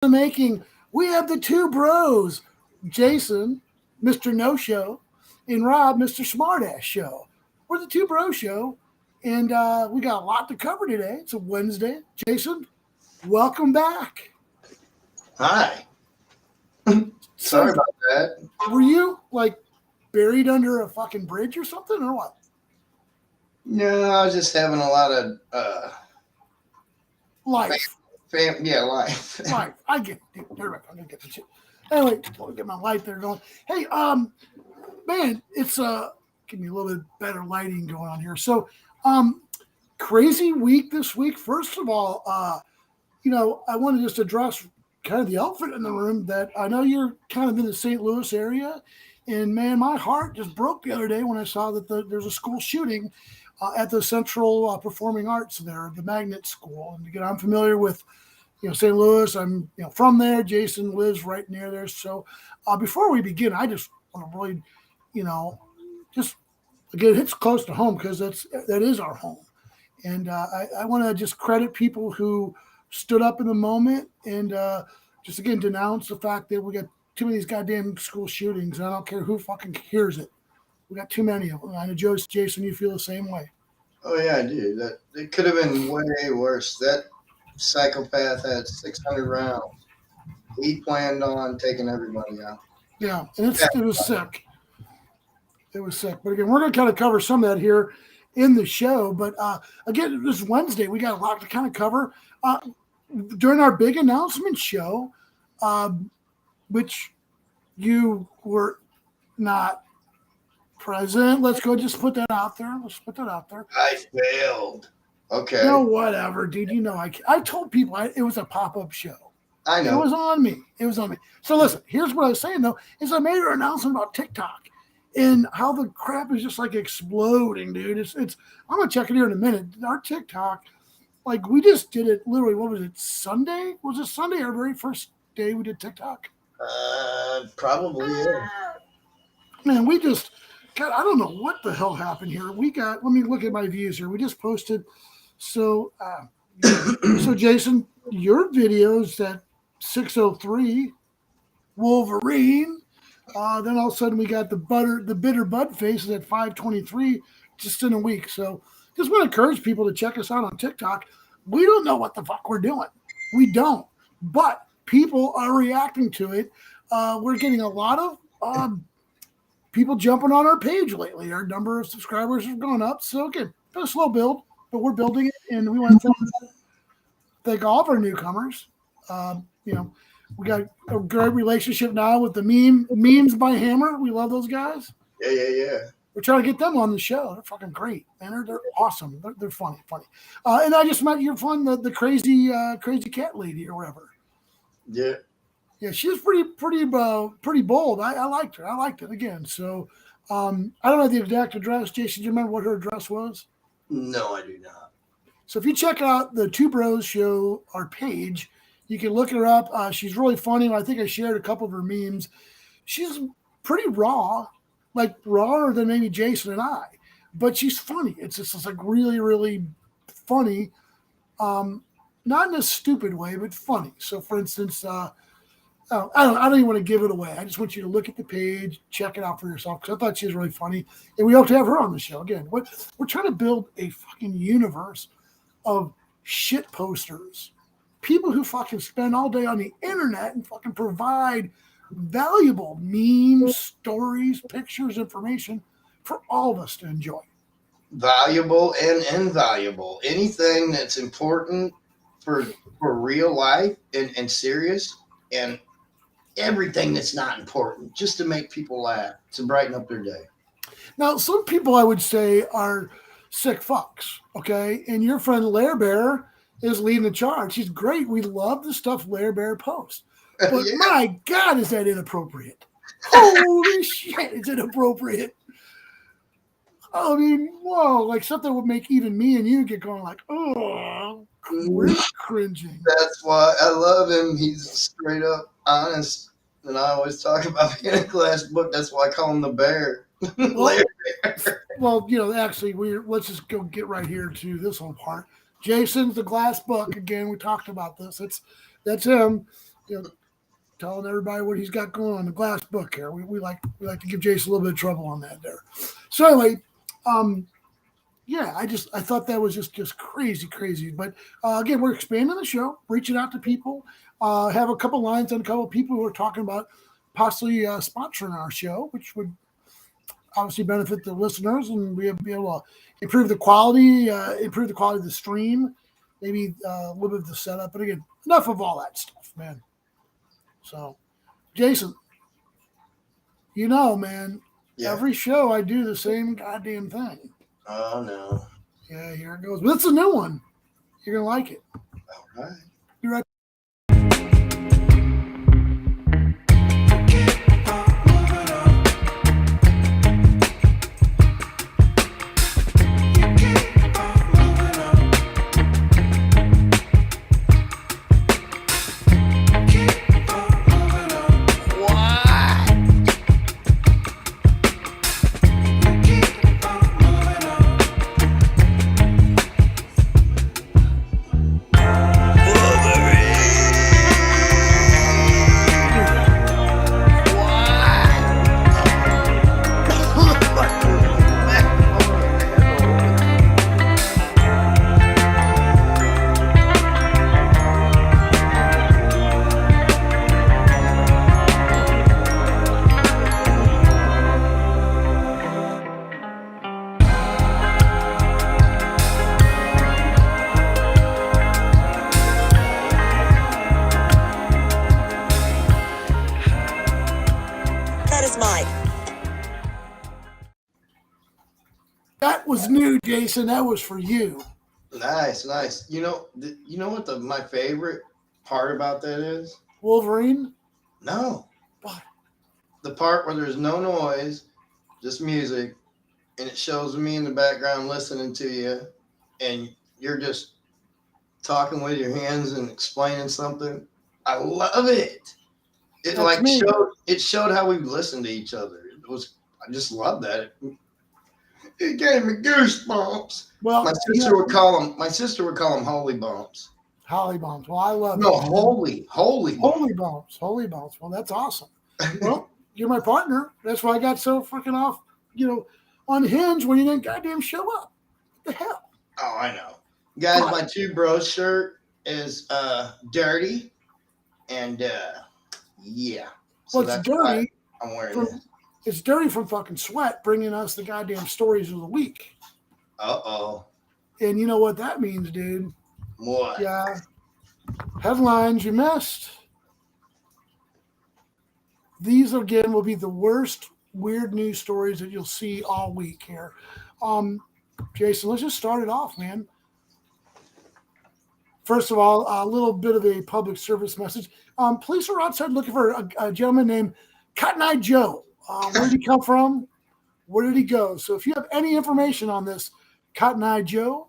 the making. We have the two bros, Jason, Mr. No Show, and Rob, Mr. Smartass Show. We're the Two Bro Show, and we got a lot to cover today. It's a Wednesday. Jason, welcome back. Hi. So, Sorry about that. were you like buried under a fucking bridge or something, or what? No, I was just having a lot of Life. life. Life. I get it. Dude, I'm gonna get the shit. Anyway, I'll get my light there going. Hey, man, it's give me a little bit better lighting going on here. So, crazy week this week. First of all, I want to just address kind of the elephant in the room that I know you're kind of in the St. Louis area, and man, my heart just broke the other day when I saw that there's a school shooting at the Central Performing Arts there, the Magnet School. And again, I'm familiar with St. Louis. I'm from there. Jason lives right near there. So before we begin, I just want to really, just again, it's close to home because that is our home. And I want to just credit people who stood up in the moment and just again denounce the fact that we got too many of these goddamn school shootings. I don't care who fucking hears it. We got too many of them. I know Jason, you feel the same way. Oh yeah, I do. That it could have been way worse. That psychopath had 600 rounds. He planned on taking everybody out. Yeah, and it was sick. It was sick. But again, we're going to kind of cover some of that here in the show. But again, this Wednesday, we got a lot to kind of cover. During our big announcement show, which you were not present. Let's go just put that out there. Let's put that out there. I failed. Okay. No, whatever, dude. I told people it was a pop-up show. I know. It was on me. So listen, here's what I was saying, though, is I made an announcement about TikTok and how the crap is just like exploding, dude. It's I'm going to check it here in a minute. Our TikTok, like we just did it literally, what was it, Sunday? Was it Sunday, our very first day we did TikTok? Probably, yeah. Man, we just, God, I don't know what the hell happened here. Let me look at my views here. We just posted, so Jason, your videos at 6:03, Wolverine. Then all of a sudden we got the bitter bud faces at 5:23, just in a week. So just want to encourage people to check us out on TikTok. We don't know what the fuck we're doing. We don't, but people are reacting to it. We're getting a lot of people jumping on our page lately. Our number of subscribers has gone up. So again, been a slow build, but we're building it, and we want to thank all of our newcomers. We got a great relationship now with the memes by Hammer. We love those guys. Yeah. We're trying to get them on the show. They're fucking great, man. They're awesome. They're funny. And I just met your friend, the crazy cat lady or whatever. Yeah. Yeah, she was pretty bold. I liked her. I liked it again. So I don't know the exact address. Jason, do you remember what her address was? No, I do not. So if you check out the Two Bros Show, our page, you can look her up. She's really funny. I think I shared a couple of her memes. She's pretty raw, like rawer than maybe Jason and I, but she's funny. It's just like really, really funny. Not in a stupid way, but funny. So for instance, I don't even want to give it away. I just want you to look at the page, check it out for yourself, because I thought she was really funny. And we hope to have her on the show again. We're trying to build a fucking universe of shit posters. People who fucking spend all day on the internet and fucking provide valuable memes, stories, pictures, information for all of us to enjoy. Valuable and invaluable. Anything that's important for real life and serious, and everything that's not important, just to make people laugh, to brighten up their day. Now, some people I would say are sick fucks, okay? And your friend Lair Bear is leading the charge. She's great. We love the stuff Lair Bear posts. But Yeah. my God, is that inappropriate? Holy shit, it's inappropriate. I mean, whoa, like something would make even me and you get going like, oh, we're cringing. That's why I love him. He's straight up honest. And I always talk about being a glass book. That's why I call him the bear. Well, actually, let's just go get right here to this whole part. Jason's the glass book. Again, we talked about this. That's him. you know, telling everybody what he's got going on the glass book here. We like to give Jason a little bit of trouble on that there. So anyway, yeah, I thought that was just crazy. But again, we're expanding the show, reaching out to people. Have a couple lines on a couple of people who are talking about possibly sponsoring our show, which would obviously benefit the listeners, and we'll be able to improve the quality of the stream, maybe a little bit of the setup. But again, enough of all that stuff, man. So, Jason, man, Yeah. every show I do the same goddamn thing. Oh no. Yeah, here it goes. But it's a new one. You're gonna like it. All right. Be right. That was new, Jason. That was for you. Nice. You know what my favorite part about that is? Wolverine? No. What? The part where there's no noise, just music, and it shows me in the background listening to you, and you're just talking with your hands and explaining something. I love it. It showed how we listen to each other. I just love that. It gave me goosebumps. Well, my sister would call them holy bumps. Holy bumps. Well, I love No, it. holy bumps. Holy bumps. Well, that's awesome. Well, you're my partner. That's why I got so freaking off, unhinged when you didn't goddamn show up. What the hell? Oh, I know. Guys, my Two Bros shirt is dirty. And yeah. So well, it's dirty. I'm wearing it. It's dirty from fucking sweat bringing us the goddamn stories of the week. Uh-oh. And you know what that means, dude? What? Yeah. Headlines you missed. These, again, will be the worst weird news stories that you'll see all week here. Jason, let's just start it off, man. First of all, a little bit of a public service message. Police are outside looking for a gentleman named Cotton Eye Joe. Where did he come from? Where did he go? So if you have any information on this Cotton Eye Joe,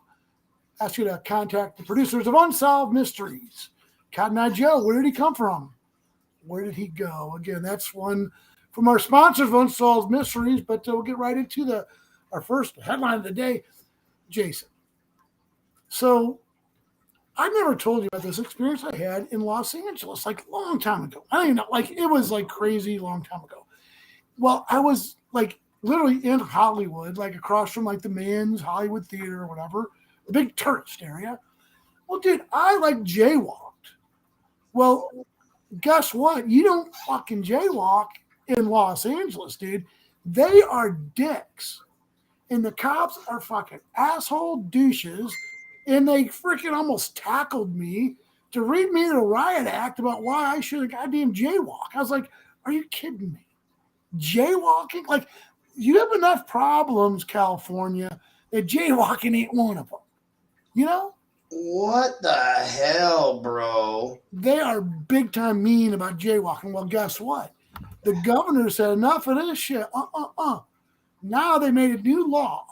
I ask you to contact the producers of Unsolved Mysteries. Cotton Eye Joe, where did he come from? Where did he go? Again, that's one from our sponsors of Unsolved Mysteries, but we'll get right into our first headline of the day. Jason. So I never told you about this experience I had in Los Angeles, like a long time ago. I don't even know, like it was like crazy long time ago. Well, I was like literally in Hollywood, like across from like the Mann's Hollywood Theater or whatever, the big tourist area. Well, dude, I like jaywalked. Well, guess what? You don't fucking jaywalk in Los Angeles, dude. They are dicks. And the cops are fucking asshole douches. And they freaking almost tackled me to read me the riot act about why I should have goddamn jaywalk. I was like, are you kidding me? Jaywalking? Like, you have enough problems, California, that jaywalking ain't one of them. You know? What the hell, bro? They are big time mean about jaywalking. Well, guess what? The governor said enough of this shit. Now they made a new law.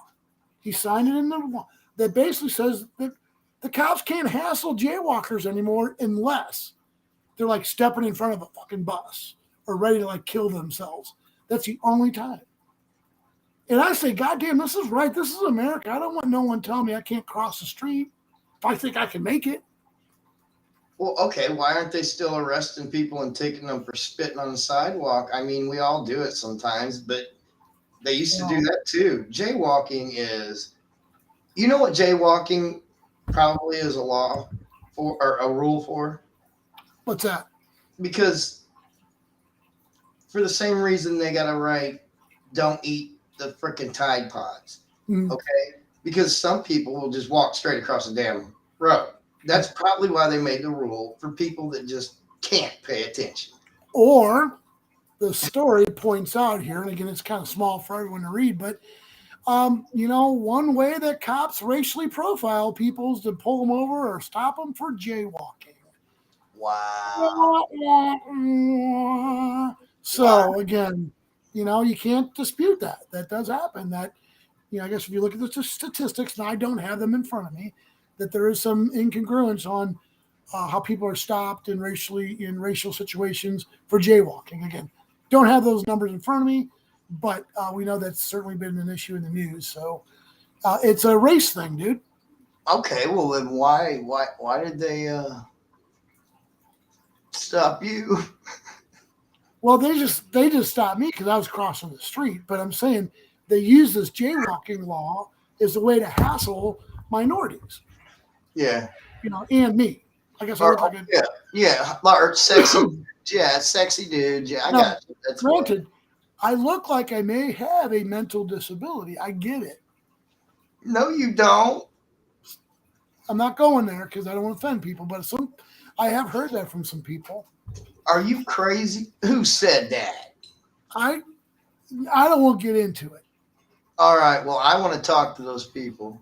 He signed it into law that basically says that the cops can't hassle jaywalkers anymore unless they're like stepping in front of a fucking bus or ready to like kill themselves. That's the only time. And I say, goddamn, this is right. This is America. I don't want no one telling me I can't cross the street if I think I can make it. Well, okay, why aren't they still arresting people and taking them for spitting on the sidewalk? I mean, we all do it sometimes, but they used to do Well, that too. Jaywalking is, you know what jaywalking probably is a law for or a rule for? what's that? Because for the same reason they got to write, don't eat the freaking Tide Pods. Mm. Okay? Because some people will just walk straight across the damn road. That's probably why they made the rule for people that just can't pay attention. Or the story points out here, and again, it's kind of small for everyone to read, but one way that cops racially profile people is to pull them over or stop them for jaywalking. Wow. Wow. So again, you can't dispute that. That does happen. That I guess if you look at the statistics, and I don't have them in front of me, that there is some incongruence on how people are stopped in racial situations for jaywalking. Again, don't have those numbers in front of me, but we know that's certainly been an issue in the news. So it's a race thing, dude. Okay, well then why did they stop you? Well, they just stopped me because I was crossing the street. But I'm saying they use this jaywalking law as a way to hassle minorities, Yeah. and me. I guess I Or, look like a yeah, yeah, or sexy, yeah, sexy dude. Yeah, I now. got you. That's what. Granted, I look like I may have a mental disability. I get it. No, you don't. I'm not going there because I don't want to offend people, but I have heard that from some people. Are you crazy? Who said that? I I don't want to get into it. All right. Well, I want to talk to those people.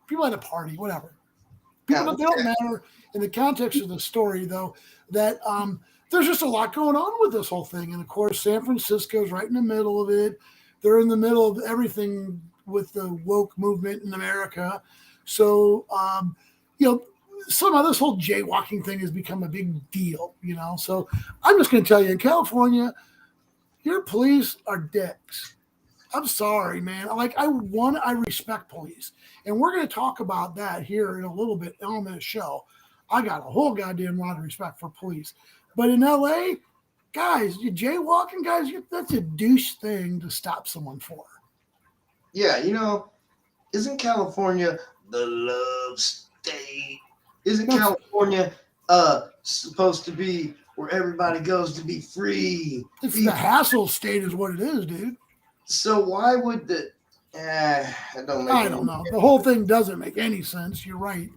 People at a party, whatever. People Yeah, that they don't matter in the context of the story, though. That there's just a lot going on with this whole thing, and of course, San Francisco's right in the middle of it. They're in the middle of everything with the woke movement in America. So you know, somehow this whole jaywalking thing has become a big deal. So I'm just going to tell you, in California, your police are dicks. I'm sorry, man. Like I respect police, and we're going to talk about that here in a little bit on this show. I got a whole goddamn lot of respect for police, but in LA, guys, you jaywalking, guys, that's a douche thing to stop someone for. yeah. Isn't California the love state? Isn't No, California supposed to be where everybody goes to be free? it's Be the hassle state, is what it is, dude. so why would the? It don't make I any. don't know. The whole thing doesn't make any sense. You're right.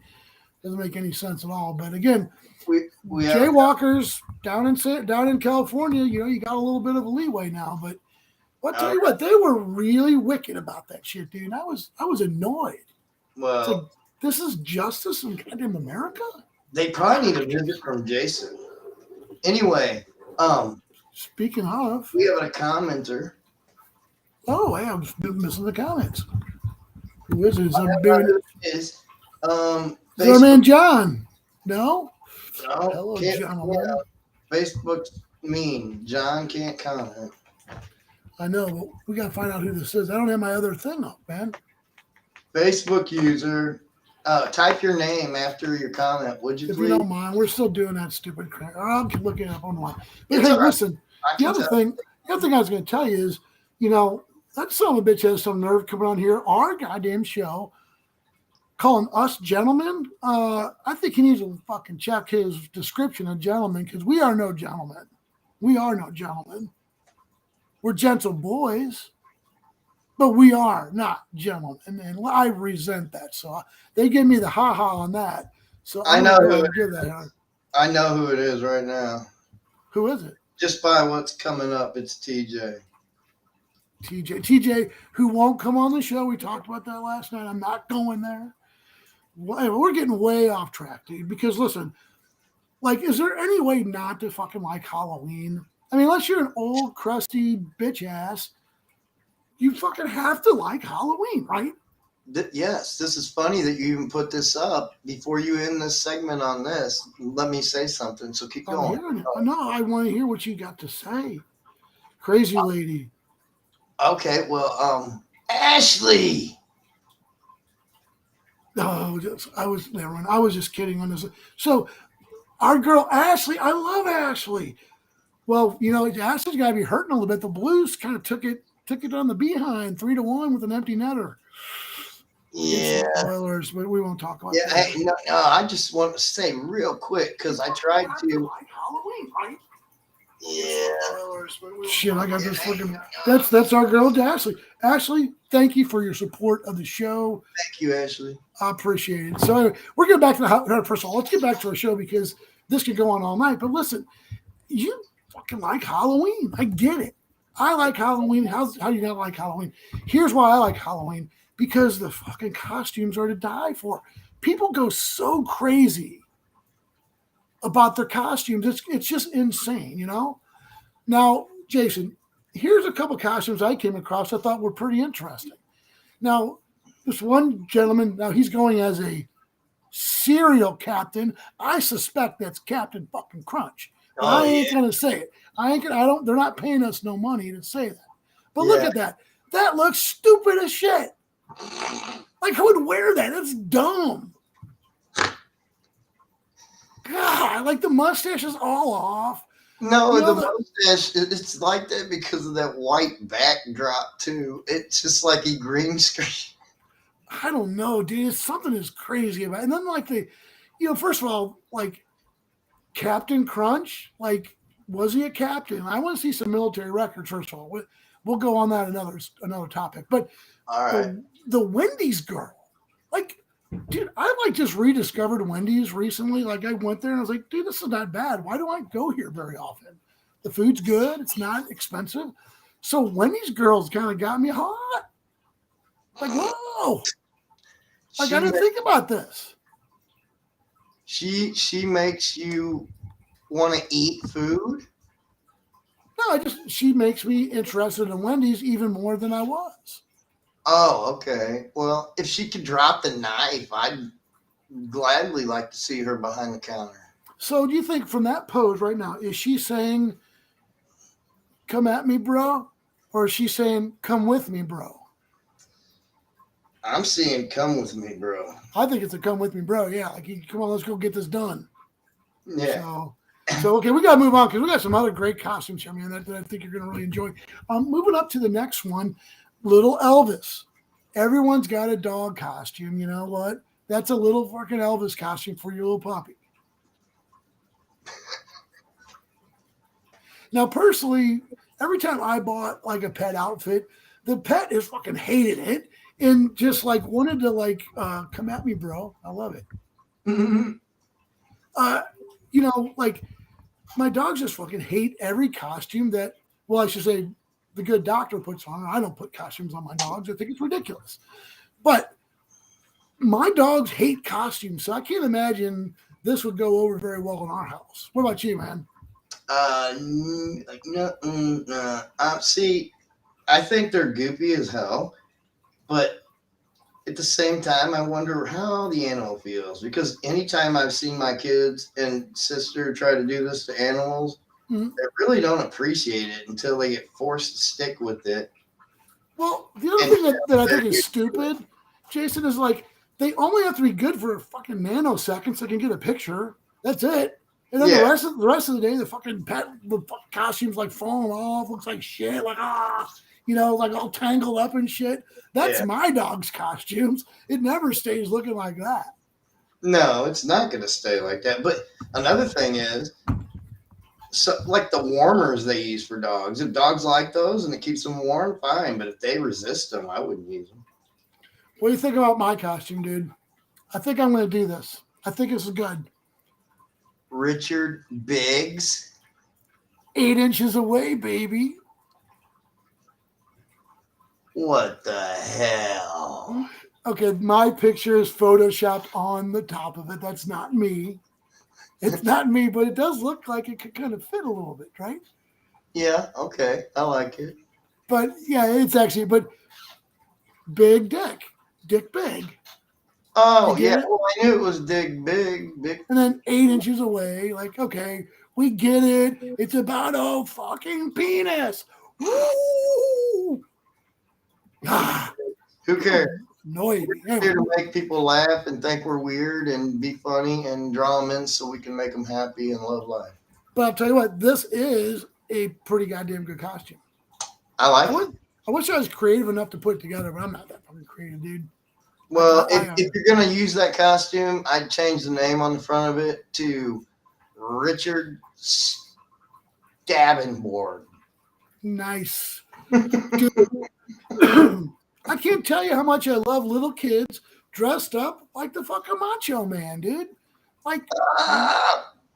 Doesn't make any sense at all. But again, We have a jaywalkers down in California, you got a little bit of a leeway now. But I'll tell you what, they were really wicked about that shit, dude. I was annoyed. It's like, well. this is justice in goddamn America. They probably need a visit from Jason. Anyway, Speaking of, we have a commenter. oh, hey, I've been missing the comments. Who is it? Is I our, don't know maybe, who it is. is our Facebook. man John? No. No, Hello, can't. Yeah, gentlemen. Facebook's mean. John can't comment. I know, but we gotta find out who this is. I don't have my other thing up, man. Facebook user, type your name after your comment, would you If you please? don't mind, we're still doing that stupid crap. Or I'll look it up online. But It's hey, all right. listen, I the can other tell. thing, the other thing I was going to tell you is, that son of a bitch has some nerve coming on here, our goddamn show, calling us gentlemen. I think he needs to fucking check his description of gentlemen, because we are no gentlemen. We are no gentlemen. We're gentle boys, but we are not gentlemen, and I resent that. So they give me the ha ha on that. So I I'm know going to go who ahead it and give is. that her. I know who it is right now. Who is it? Just by what's coming up, it's TJ. TJ, who won't come on the show. We talked about that last night. I'm not going there. We're getting way off track, dude. Because listen, like, is there any way not to fucking like Halloween? I mean, unless you're an old, crusty bitch ass, you fucking have to like Halloween, right? Yes, this is funny that you even put this up before you end this segment on this. Let me say something. So keep I'm going. hearing it. No, I want to hear what you got to say. Crazy lady. Okay, well, Ashley. Oh, I was never mind. I was just kidding on this. So our girl Ashley, I love Ashley. Well, Ashley's got to be hurting a little bit. The Blues kind of took it on the behind 3-1 with an empty netter against Yeah. the Oilers, but we won't talk about Yeah. that. Hey, no, I just want to say real quick because I tried to. Like Halloween, right? Yeah. Shit, I got this fucking. That's our girl Ashley. Ashley, thank you for your support of the show. Thank you, Ashley. I appreciate it. So anyway, we're getting back to the first of all. Let's get back to our show because this could go on all night. But listen, you fucking like Halloween. I get it. I like Halloween. How do you not like Halloween? Here's why I like Halloween. Because the fucking costumes are to die for. People go so crazy about their costumes. It's just insane, Now, Jason, here's a couple costumes I came across I thought were pretty interesting. Now, this one gentleman, now he's going as a cereal captain. I suspect that's Captain fucking Crunch. I ain't gonna say it. They're not paying us no money to say that. But look at that. That looks stupid as shit. Like, who would wear that? That's dumb. God, like the mustache is all off. No, the mustache, it's like that because of that white backdrop, too. It's just like a green screen. I don't know, dude. Something is crazy about it. And then, like, first of all, like, Captain Crunch, like, was he a captain? I want to see some military records, first of all. We'll go on that another topic. But all right. The Wendy's girl, like, dude, I like just rediscovered Wendy's recently. Like, I went there and I was like, dude, this is not bad. Why do I go here very often? The food's good. It's not expensive. So Wendy's girls kind of got me hot. Like, whoa. Like, I didn't think about this. She makes you want to eat food? No, she makes me interested in Wendy's even more than I was. Oh, okay. Well, if she could drop the knife, I'd gladly like to see her behind the counter. So do you think from that pose right now, is she saying, come at me, bro? Or is she saying, come with me, bro? I'm seeing come with me, bro. I think it's a come with me, bro. Yeah, like, come on, let's go get this done. Yeah. So okay, we got to move on because we got some other great costumes here, man, that I think you're going to really enjoy. Moving up to the next one, Little Elvis. Everyone's got a dog costume. You know what? That's a little fucking Elvis costume for your little puppy. Now, personally, every time I bought like a pet outfit, the pet is fucking hated it and just like wanted to like come at me, bro. I love it. Mm-hmm. Like my dogs just fucking hate every costume that, well, I should say the good doctor puts on. I don't put costumes on my dogs. I think it's ridiculous. But my dogs hate costumes, so I can't imagine this would go over very well in our house. What about you, man? See, I think they're goopy as hell, but at the same time, I wonder how the animal feels because anytime I've seen my kids and sister try to do this to animals, they really don't appreciate it until they get forced to stick with it. Well, the other thing that I think is stupid, Jason, is like they only have to be good for fucking nanoseconds. They can get a picture. That's it. And then the rest of the day, the fucking costume's like falling off, looks like shit, like like all tangled up and shit. That's my dog's costumes. It never stays looking like that. No, it's not going to stay like that. But another thing is, so like the warmers they use for dogs. If dogs like those and it keeps them warm, fine. But if they resist them, I wouldn't use them. What do you think about my costume, dude? I think I'm going to do this. I think this is good. Richard Biggs. 8 inches away, baby. What the hell? Okay, my picture is photoshopped on the top of it. That's not me. It's not me, but it does look like it could kind of fit a little bit, right? Yeah, okay. I like it. But yeah, it's actually, but big dick. Dick big. Oh, yeah. Well, I knew it was Dick Big. And then 8 inches away, like, okay, we get it. It's about a fucking penis. Woo! Who cares? No idea. We're here to make people laugh and think we're weird and be funny and draw them in so we can make them happy and love life. But I'll tell you what, this is a pretty goddamn good costume. I like it. I wish I was creative enough to put it together, but I'm not that fucking creative, dude. Well, if you're going to use that costume, I'd change the name on the front of it to Richard Davenport. Nice. Dude, I can't tell you how much I love little kids dressed up like the fucking Macho Man, dude. Like,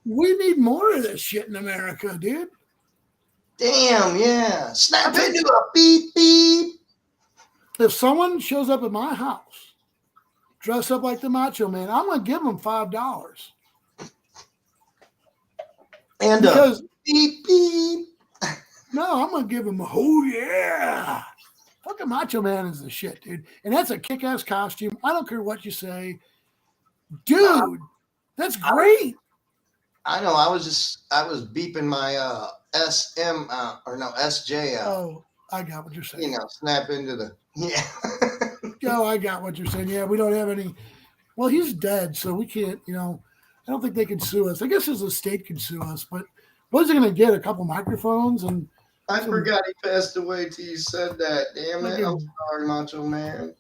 we need more of this shit in America, dude. Damn, yeah. Snap into a beep, beep. If someone shows up at my house dressed up like the Macho Man, I'm going to give them $5. And because beep, beep. No, I'm going to give them, oh, yeah. Fucking Macho Man is the shit, dude. And that's a kick-ass costume. I don't care what you say. Dude, that's great. I know. I was beeping my SJ out. Oh, I got what you're saying. You know, snap into the, yeah. Oh, I got what you're saying. Yeah, we don't have any. Well, he's dead, so we can't, I don't think they can sue us. I guess his estate can sue us, but what is he going to get? A couple microphones and. I forgot he passed away till you said that. Damn it. I'm sorry, Macho Man.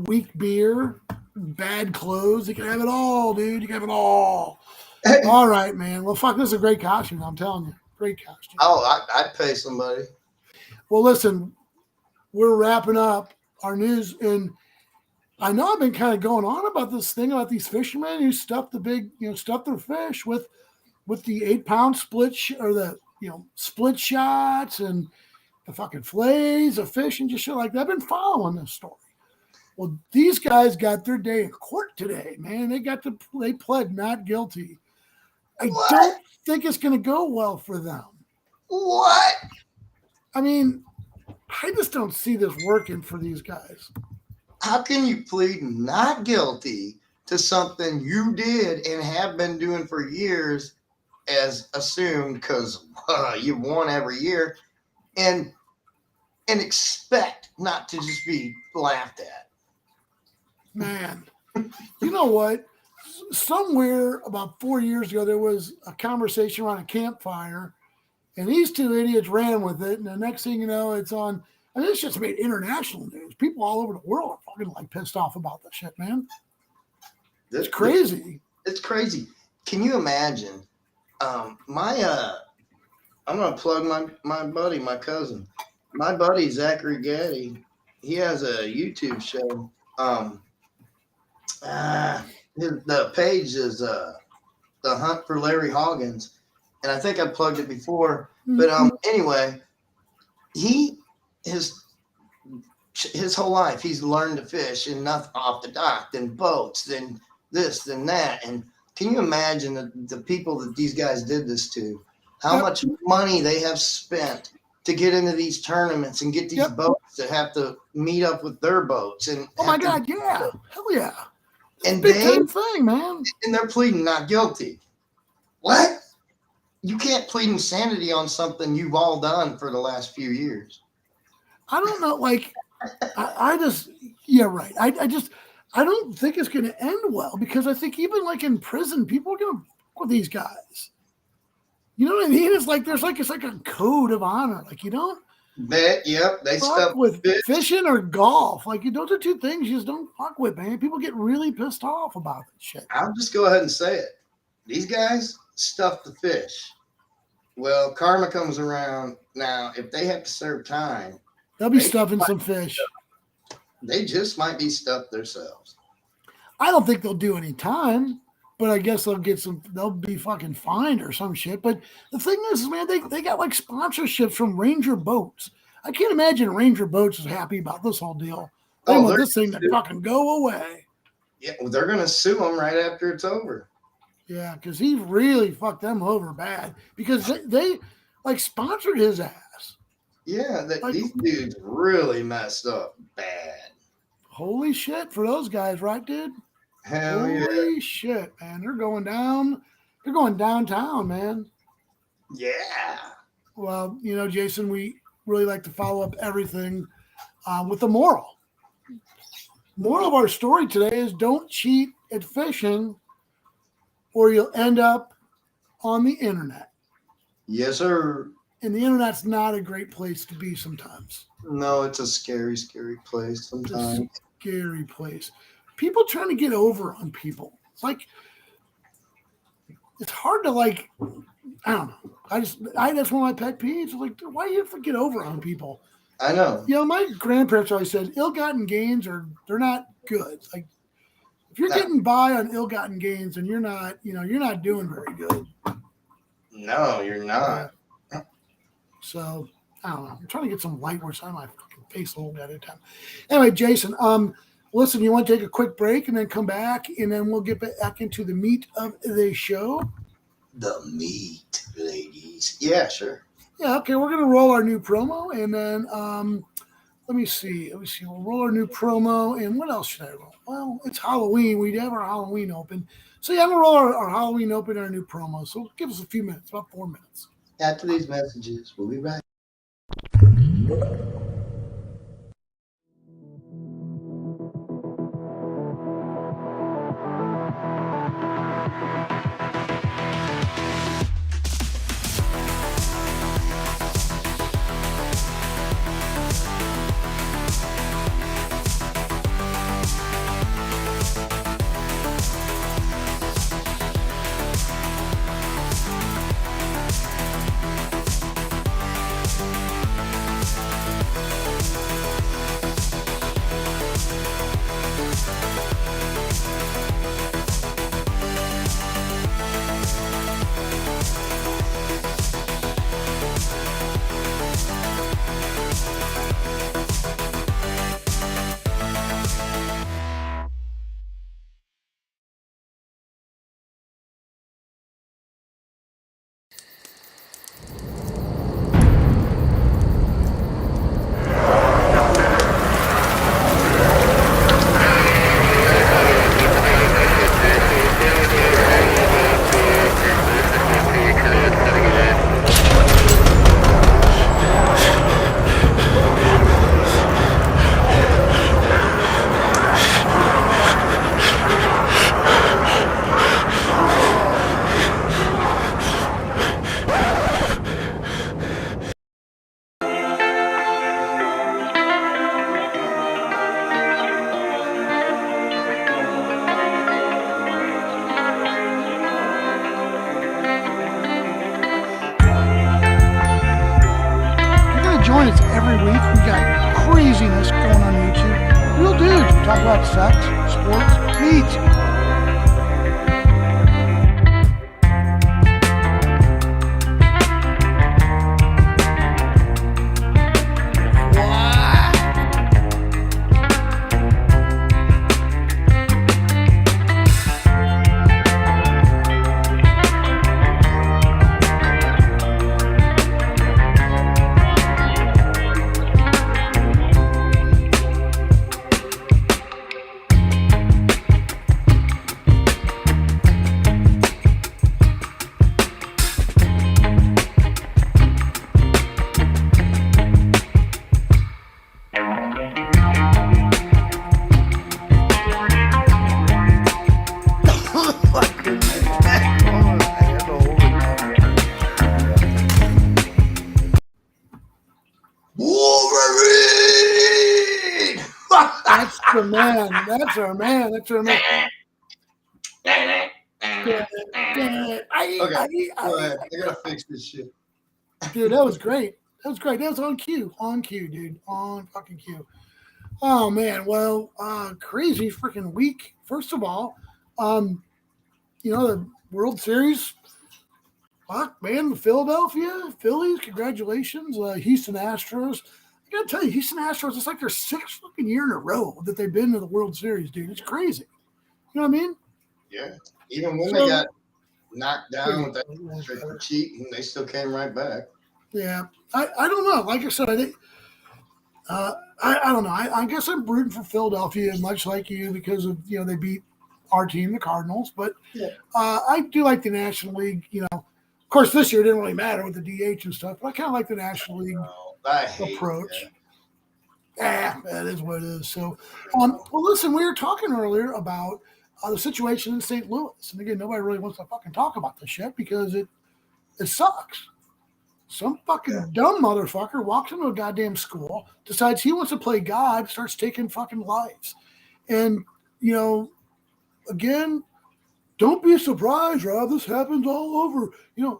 Weak beer, bad clothes. You can have it all, dude. You can have it all. All right, man. Well, fuck, this is a great costume. I'm telling you. Great costume. Oh, I'd pay somebody. Well, listen, we're wrapping up our news. And I know I've been kind of going on about this thing about these fishermen who stuff stuff their fish with the 8-pound split or the split shots and the fucking fillets of fish and just shit like that. I've been following this story. Well, these guys got their day in court today, man. They pled not guilty. I don't think it's going to go well for them. What? I mean, I just don't see this working for these guys. How can you plead not guilty to something you did and have been doing for years as assumed because you've won every year and expect not to just be laughed at? Man, you know what? Somewhere about 4 years ago, there was a conversation around a campfire, and these two idiots ran with it. And the next thing you know, it's on. I mean, it's just made international news. People all over the world are fucking like pissed off about this shit, man. It's crazy. It's crazy. Can you imagine? I'm gonna plug my buddy, my cousin, my buddy Zachary Gaddy. He has a YouTube show. The page is The Hunt for Larry Hoggins, and I think I plugged it before. But anyway, his whole life he's learned to fish and nothing off the dock, then boats, then this, then that. And can you imagine the people that these guys did this to? How much money they have spent to get into these tournaments and get these boats that have to meet up with their boats. And oh my God, yeah, hell yeah. And big time thing, man. And they're pleading not guilty. What? You can't plead insanity on something you've all done for the last few years. I don't know. Like, I just, yeah, right. I don't think it's going to end well because I think even like in prison, people are going to fuck with these guys. You know what I mean? It's like it's like a code of honor. Like you don't. They fuck with fishing or golf. Like those are two things you just don't fuck with, man. People get really pissed off about that shit. I'll just go ahead and say it. These guys stuff the fish. Well, karma comes around now. If they have to serve time, they'll be stuffing some fish. They just might be stuffed themselves. I don't think they'll do any time, but I guess they'll be fucking fined or some shit. But the thing is, man, they got like sponsorships from Ranger Boats. I can't imagine Ranger Boats is happy about this whole deal. They want this thing to fucking go away. Yeah, well, they're going to sue them right after it's over. Yeah, because he really fucked them over bad because they like sponsored his ass. Yeah, these dudes really messed up bad. Holy shit for those guys, right, dude? Holy shit, man. They're going down. They're going downtown, man. Yeah. Well, Jason, we really like to follow up everything with a moral. Moral of our story today is don't cheat at fishing or you'll end up on the internet. Yes, sir. And the internet's not a great place to be sometimes. No, it's a scary, scary place It's a sometimes. scary place. People trying to get over on people. It's like it's hard to like. I don't know. That's one of my pet peeves. Like, why do you have to get over on people? I know. You know, my grandparents always said ill-gotten gains they're not good. Like, if you're No, getting by on ill-gotten gains, and you're not, you're not doing very good. no, you're not. So I don't know. I'm trying to get some light words on my fucking face a little bit at a time. Anyway, Jason, listen, you want to take a quick break and then come back, and then we'll get back into the meat of the show. The meat, ladies. Yeah, sure. Yeah, okay. We're gonna roll our new promo, and then let me see. We'll roll our new promo, and what else should I roll? Well, it's Halloween. We have our Halloween open, so yeah, I'm gonna roll our Halloween open and our new promo. So give us a few minutes, about 4 minutes. After these messages, we'll be back. Join us every week. We got craziness going on YouTube. Real dudes. We talk about sex, sports, meat. Wolverine! That's the man. That's our man. That's our man. Okay, go ahead. I gotta fix this shit. Dude, that was great. That was great. That was on cue. On cue, dude. On fucking cue. Oh man. Well, crazy freaking week. First of all, the World Series. Fuck, man, the Philadelphia Phillies. Congratulations, Houston Astros. I gotta tell you, Houston Astros. It's like their sixth fucking year in a row that they've been to the World Series, dude. It's crazy. You know what I mean? Yeah. Even when they got knocked down with that cheating, they still came right back. Yeah. I don't know. Like I said, I think I don't know. I guess I'm rooting for Philadelphia, much like you, because of they beat our team, the Cardinals. But I do like the National League. Of course, this year it didn't really matter with the DH and stuff. But I kind of like the National League approach. Yeah, that is what it is. So, well, listen, we were talking earlier about the situation in St. Louis, and again, nobody really wants to fucking talk about this shit because it sucks. Some Yeah. fucking dumb motherfucker walks into a goddamn school, decides he wants to play God, starts taking fucking lives, and you know, again, don't be surprised, Rob. This happens all over.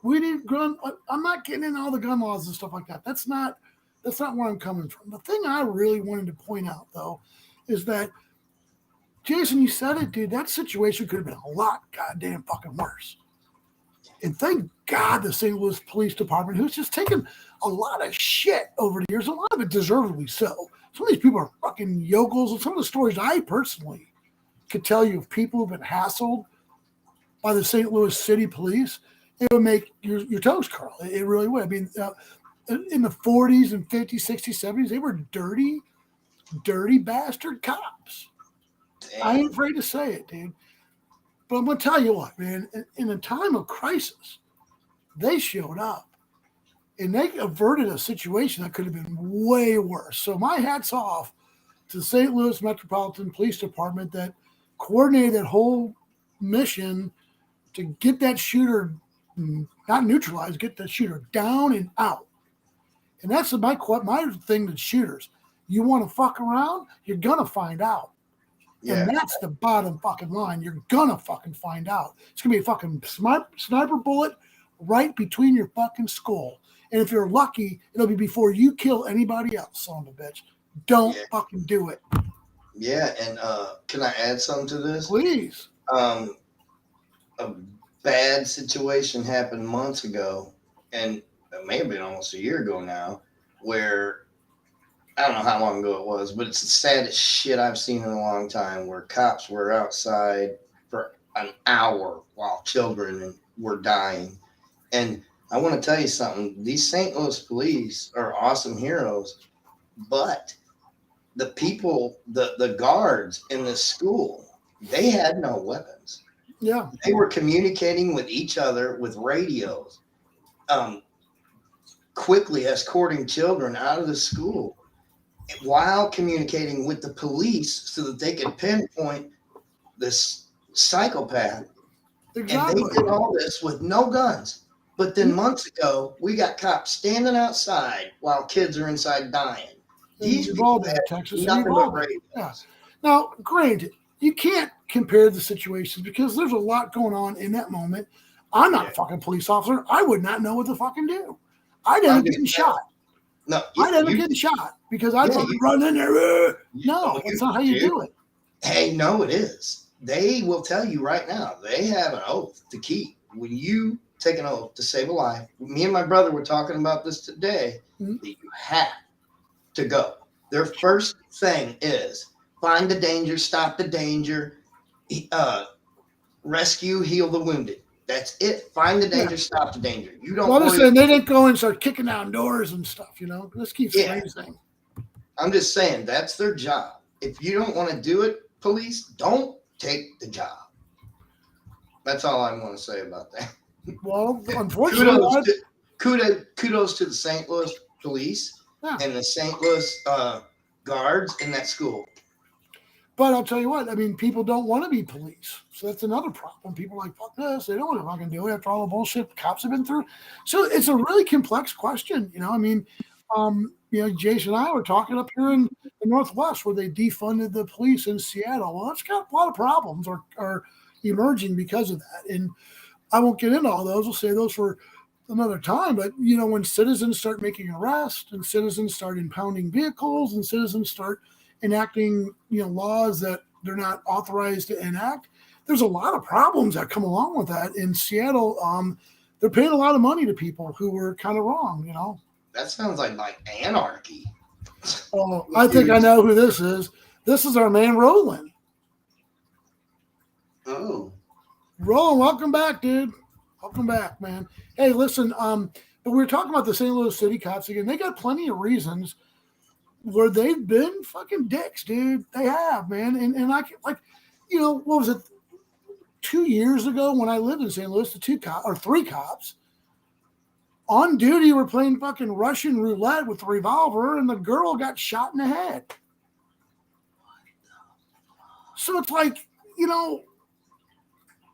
We need gun. I'm not getting into all the gun laws and stuff like that. That's not where I'm coming from. The thing I really wanted to point out, though, is that Jason, you said it, dude. That situation could have been a lot goddamn fucking worse. And thank God the St. Louis Police Department, who's just taken a lot of shit over the years, a lot of it deservedly so. Some of these people are fucking yokels, and some of the stories I personally could tell you of people who've been hassled by the St. Louis City Police, it would make your toes curl. It really would. I mean, in the 40s and 50s, 60s, 70s, they were dirty, dirty bastard cops. I Damn. ain't afraid to say it, dude. But I'm going to tell you what, man, in a time of crisis, they showed up and they averted a situation that could have been way worse. So my hat's off to the St. Louis Metropolitan Police Department that coordinated that whole mission to get that shooter not neutralized, get that shooter down and out. And that's my thing to shooters. You want to fuck around, you're gonna find out. Yeah. And that's the bottom fucking line. You're gonna fucking find out. It's gonna be a fucking sniper bullet right between your fucking skull. And if you're lucky, it'll be before you kill anybody else, son of a bitch. Don't fucking do it. Yeah. And can I add something to this? Please. A bad situation happened months ago, and it may have been almost a year ago now, where I don't know how long ago it was, but it's the saddest shit I've seen in a long time, where cops were outside for an hour while children were dying. And I want to tell you something. These St. Louis police are awesome heroes, but the people, the guards in the school, they had no weapons. Yeah. They were communicating with each other with radios, quickly escorting children out of the school while communicating with the police so that they could pinpoint this psychopath. Exactly. And they did all this with no guns. But then months ago, we got cops standing outside while kids are inside dying. These people had Texas, nothing but radios. Yeah. Now, granted, you can't compare the situations because there's a lot going on in that moment. I'm not a fucking police officer. I would not know what to fucking do. I'd end up getting shot. No, I'd end up getting shot because I'd run in there. No, that's not how you do it. Hey, no, it is. They will tell you right now, they have an oath to keep. When you take an oath to save a life, me and my brother were talking about this today, that you have to go. Their first thing is find the danger, stop the danger, rescue, heal the wounded. That's it. Find the danger, stop the danger. You don't. Well, listen, they didn't go and start kicking down doors and stuff. Let's keep phrasing. I'm just saying that's their job. If you don't want to do it, police, don't take the job. That's all I want to say about that. Well, unfortunately, kudos to the St. Louis police and the St. Louis guards in that school. But I'll tell you what, I mean, people don't want to be police. So that's another problem. People are like, fuck this. They don't want to fucking do it after all the bullshit cops have been through. So it's a really complex question. Jason and I were talking up here in the Northwest where they defunded the police in Seattle. Well, it's got a lot of problems are emerging because of that. And I won't get into all those. We'll say those for another time. But, when citizens start making arrests and citizens start impounding vehicles and citizens start enacting, laws that they're not authorized to enact, there's a lot of problems that come along with that. In Seattle, they're paying a lot of money to people who were kind of wrong, That sounds like anarchy. Oh, I think I know who this is. This is our man, Roland. Oh. Roland, welcome back, dude. Welcome back, man. Hey, listen, but we were talking about the St. Louis City cops again. They got plenty of reasons where they've been fucking dicks, dude. They have, man. And I what was it? 2 years ago when I lived in St. Louis, three cops on duty were playing fucking Russian roulette with a revolver, and the girl got shot in the head. So it's like,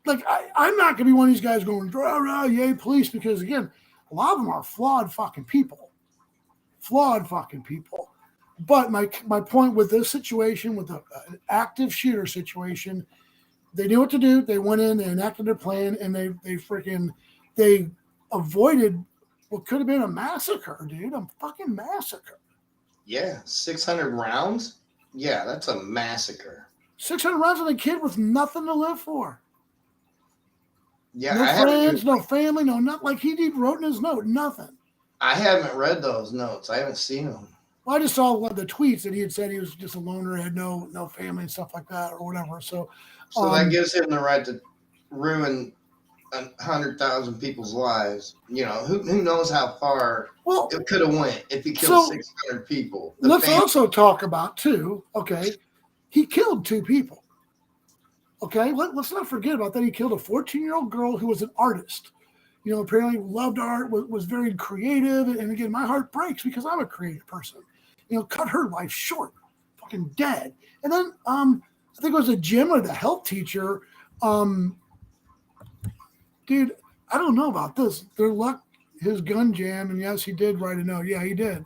like I'm not gonna be one of these guys going, rah, rah, yay, police, because again, a lot of them are flawed fucking people. But my point with this situation, with an active shooter situation, they knew what to do. They went in, they enacted their plan, and they avoided what could have been a massacre, dude. A fucking massacre. Yeah, 600 rounds? Yeah, that's a massacre. 600 rounds on a kid with nothing to live for. Yeah, no friends, no family, no nothing. Like he wrote in his note, nothing. I haven't read those notes. I haven't seen them. Well, I just saw one of the tweets that he had said he was just a loner, had no family and stuff like that, or whatever. So that gives him the right to ruin 100,000 people's lives. Who knows how far it could have went if he killed 600 people. Let's also talk about too. Okay, he killed 2 people. Okay, let's not forget about that. He killed a 14-year-old girl who was an artist. Apparently loved art, was very creative. And again, my heart breaks because I'm a creative person. Cut her life short, fucking dead. And then I think it was a gym or the health teacher. Dude, I don't know about this. Their luck, his gun jammed, and yes, he did write a note. Yeah, he did.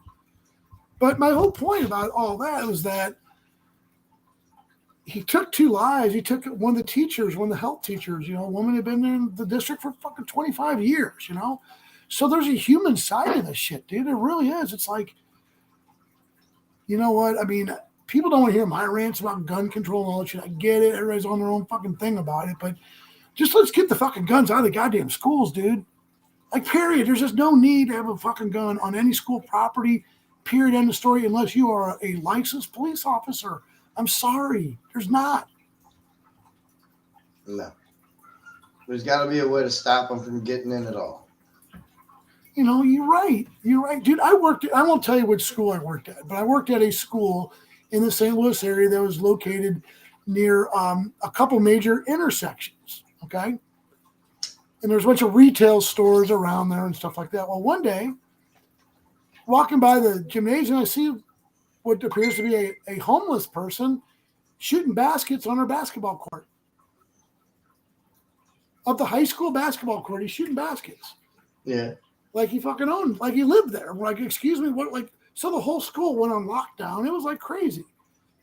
But my whole point about all that was that he took 2 lives. He took one of the teachers, one of the health teachers, a woman had been in the district for fucking 25 years, So there's a human side of this shit, dude. It really is. It's like, you know what? I mean, people don't want to hear my rants about gun control and all that shit. I get it. Everybody's on their own fucking thing about it. But just let's get the fucking guns out of the goddamn schools, dude. Like, period. There's just no need to have a fucking gun on any school property, period, end of story, unless you are a licensed police officer. I'm sorry. There's not. No. There's got to be a way to stop them from getting in at all. You're right. Dude, I won't tell you which school I worked at, but I worked at a school in the St. Louis area that was located near a couple major intersections, okay? And there's a bunch of retail stores around there and stuff like that. Well, one day, walking by the gymnasium, I see what appears to be a homeless person shooting baskets on her basketball court. Of the high school basketball court, he's shooting baskets. Yeah. Like he fucking owned, like he lived there. Like, excuse me, what? Like, so the whole school went on lockdown. It was like crazy.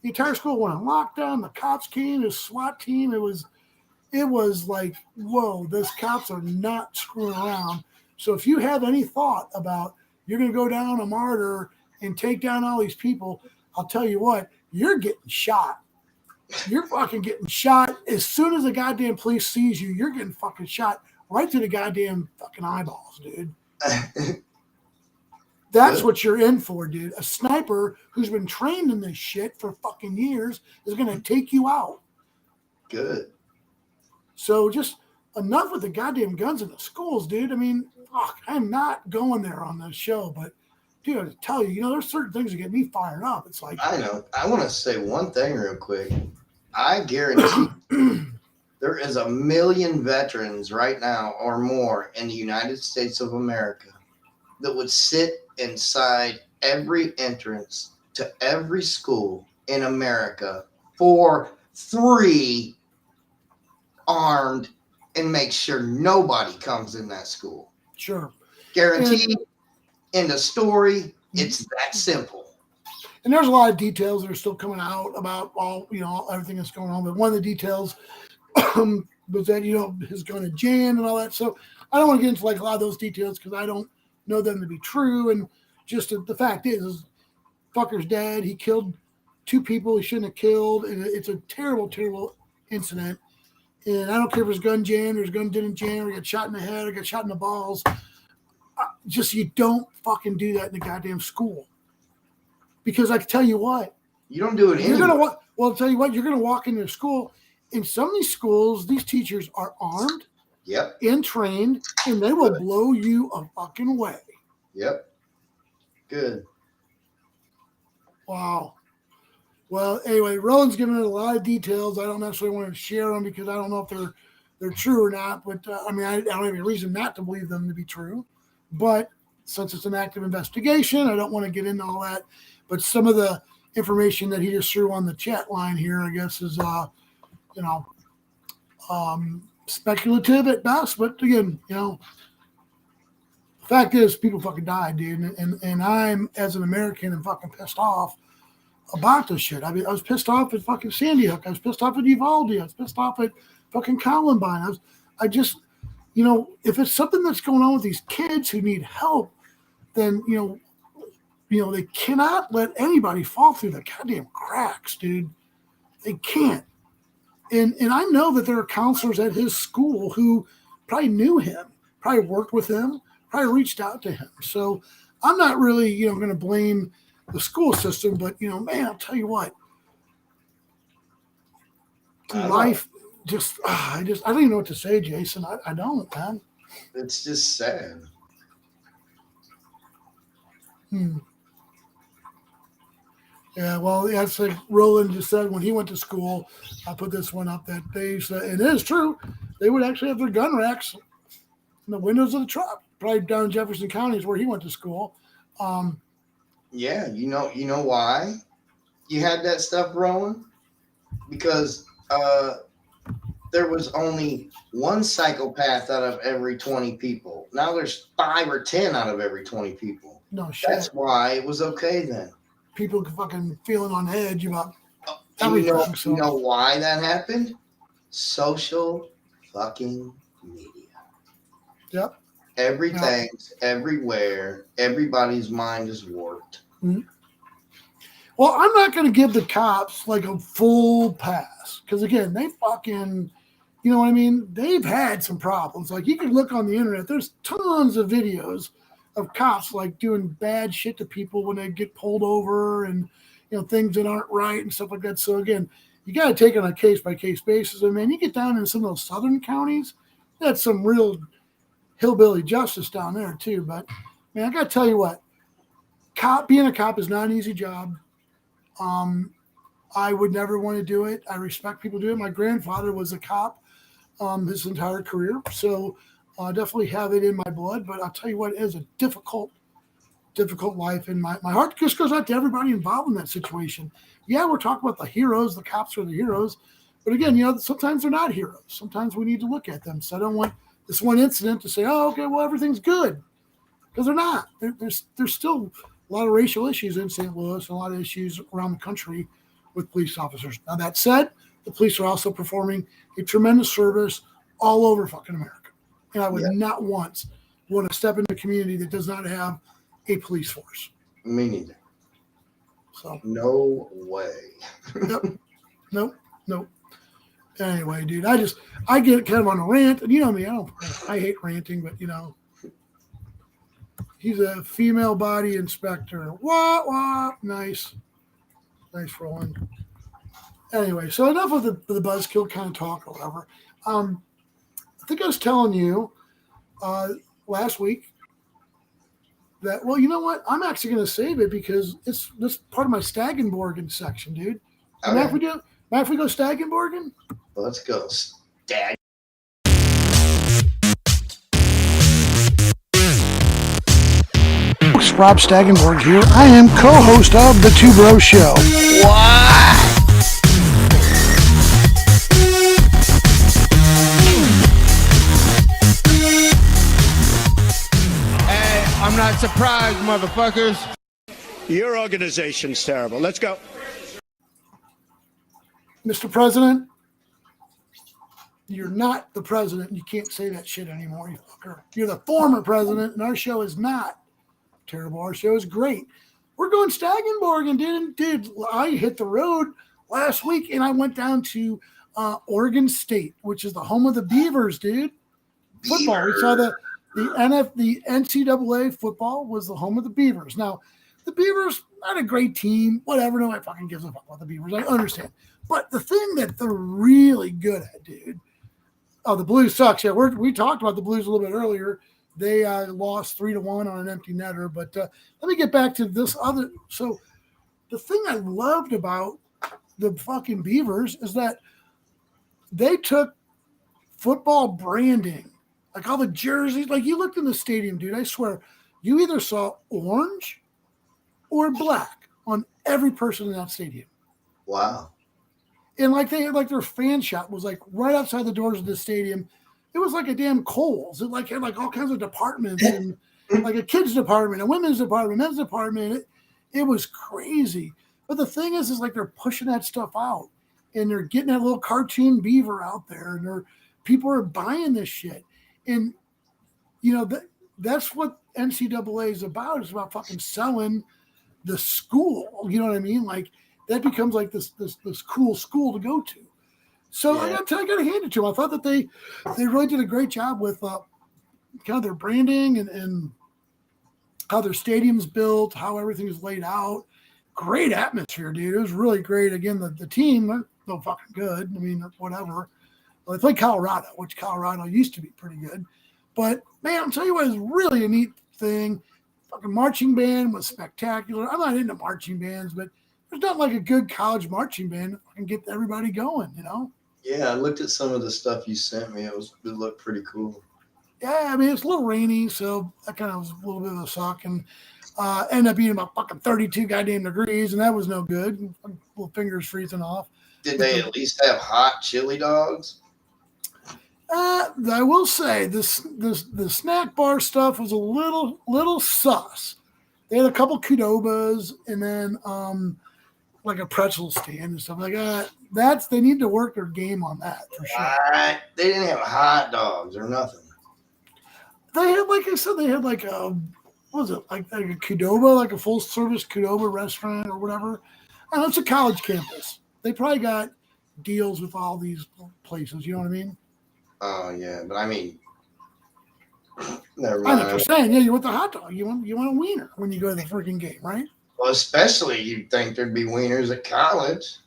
The entire school went on lockdown. The cops came, his SWAT team. It was like, whoa, those cops are not screwing around. So if you have any thought about you're going to go down a martyr and take down all these people, I'll tell you what, you're getting shot. You're fucking getting shot. As soon as the goddamn police sees you, you're getting fucking shot right to the goddamn fucking eyeballs, dude. That's what you're in for, dude. A sniper who's been trained in this shit for fucking years is going to take you out. Good. So just enough with the goddamn guns in the schools, dude. I mean, fuck, I'm not going there on this show, but dude, I have to tell you, there's certain things that get me fired up. It's like, I know. I want to say one thing real quick. I guarantee there is 1 million veterans right now or more in the United States of America that would sit inside every entrance to every school in America for free, armed, and make sure nobody comes in that school. Sure. Guaranteed. In the story, it's that simple. And there's a lot of details that are still coming out about all, everything that's going on. But one of the details was that, his gun had jammed and all that. So I don't want to get into like a lot of those details because I don't know them to be true. And just the fact is fucker's dead. He killed 2 people he shouldn't have killed. And it's a terrible, terrible incident. And I don't care if his gun jammed or his gun didn't jam or he got shot in the head or got shot in the balls. Just you don't fucking do that in the goddamn school. Because I can tell you what. You don't do it anyway. Well, I'll tell you what, you're going to walk into a school. In some of these schools, these teachers are armed, and trained, and they will blow you a fucking away. Yep. Good. Wow. Well, anyway, Rowan's giving it a lot of details. I don't necessarily want to share them because I don't know if they're true or not. But I don't have any reason not to believe them to be true. But since it's an active investigation, I don't want to get into all that. But some of the information that he just threw on the chat line here, I guess, is you know, speculative at best. But again, the fact is, people fucking died, dude, and I'm, as an American, am fucking pissed off about this shit. I mean, I was pissed off at fucking Sandy Hook. I was pissed off at Uvalde. I was pissed off at fucking Columbine. I just, if it's something that's going on with these kids who need help, then they cannot let anybody fall through the goddamn cracks, dude. They can't. And I know that there are counselors at his school who probably knew him, probably worked with him, probably reached out to him. So I'm not really, going to blame the school system, but man, I'll tell you what, life just, I don't even know what to say, Jason. I don't, man. It's just sad. Yeah, well, that's like Roland just said when he went to school. I put this one up that they said, and it is true, they would actually have their gun racks in the windows of the truck. Probably down in Jefferson County is where he went to school. Yeah, you know why you had that stuff rolling? Because there was only one psychopath out of every 20 people. Now there's 5 or 10 out of every 20 people. No shit. That's why it was okay then. People fucking feeling on edge about everything. You know why that happened? Social fucking media. Yep. Everything's everywhere. Everybody's mind is warped. Mm-hmm. Well, I'm not going to give the cops like a full pass because, again, they fucking, you know what I mean? They've had some problems. Like, you can look on the internet. There's tons of videos of cops like doing bad shit to people when they get pulled over and, things that aren't right and stuff like that. So, again, you got to take it on a case-by-case basis. And, man, you get down in some of those southern counties, that's some real hillbilly justice down there, too. But, man, I got to tell you what, being a cop is not an easy job. I would never want to do it. I respect people do it. My grandfather was a cop his entire career, so I definitely have it in my blood. But I'll tell you what, it is a difficult life, and my heart just goes out to everybody involved in that situation. Yeah, we're talking about the heroes. The cops are the heroes, but again, sometimes they're not heroes. Sometimes we need to look at them. So I don't want this one incident to say, "Oh, okay, well everything's good," because they're not. There's still a lot of racial issues in St. Louis, a lot of issues around the country with police officers. Now, that said, the police are also performing a tremendous service all over fucking America. And I would not once want to step into a community that does not have a police force. Me neither. So no way. Nope. Anyway, dude, I get kind of on a rant, and you know me, I hate ranting, but he's a female body inspector. Wah. Nice Roland. Anyway, so enough of the buzzkill kind of talk or whatever. I think I was telling you last week that, well, you know what? I'm actually going to save it because it's this part of my Stagenborgen section, dude. Okay. Mind if we go Stagenborgen? Let's go. Rob Stagenborg here. I am co-host of the Two Bros Show. What? Hey, I'm not surprised, motherfuckers. Your organization's terrible. Let's go. Mr. President, you're not the president. You can't say that shit anymore, you fucker. You're the former president, and our show is not terrible. Our show is great. We're going Stagenborgen, dude. I hit the road last week, and I went down to Oregon State, which is the home of the Beavers, dude. Football. We saw the NCAA football was the home of the Beavers. Now, the Beavers not a great team. Whatever. Nobody fucking gives a fuck about the Beavers. I understand. But the thing that they're really good at, dude. Oh, the Blues sucks. Yeah, we talked about the Blues a little bit earlier. They lost 3-1 on an empty netter. But let me get back to this other. So the thing I loved about the fucking Beavers is that they took football branding, like all the jerseys. Like you looked in the stadium, dude. I swear, you either saw orange or black on every person in that stadium. Wow. And like they had like their fan shop was like right outside the doors of the stadium. It was like a damn Kohl's. It like had like all kinds of departments and like a kids department, a women's department, men's department. It was crazy. But the thing is like they're pushing that stuff out and they're getting that little cartoon beaver out there and people are buying this shit. And you know that's what NCAA is about. It's about fucking selling the school. You know what I mean? Like that becomes like this cool school to go to. So I got to hand it to them. I thought that they really did a great job with kind of their branding and how their stadium's built, how everything is laid out. Great atmosphere, dude. It was really great. Again, the team, they're no fucking good. I mean, whatever. Well, they played Colorado, which Colorado used to be pretty good. But man, I'm telling you what, it's really a neat thing. Fucking marching band was spectacular. I'm not into marching bands, but there's not like a good college marching band that can get everybody going, you know? Yeah, I looked at some of the stuff you sent me. It looked pretty cool. Yeah, I mean, it's a little rainy, so that kind of was a little bit of a suck. And ended up being about fucking 32 goddamn degrees, and that was no good. Little fingers freezing off. Did they at least have hot chili dogs? I will say the snack bar stuff was a little sus. They had a couple Qdobas and then like a pretzel stand and stuff like that. They need to work their game on that for sure. They didn't have hot dogs or nothing. They had, like I said, they had like a what was it like a Qdoba, like a full service Qdoba restaurant or whatever. And it's a college campus. They probably got deals with all these places. You know what I mean? Oh yeah, but I mean, never mind. I know what you're saying. Yeah, you want the hot dog. You want a wiener when you go to the freaking game, right? Well, especially you'd think there'd be wieners at college.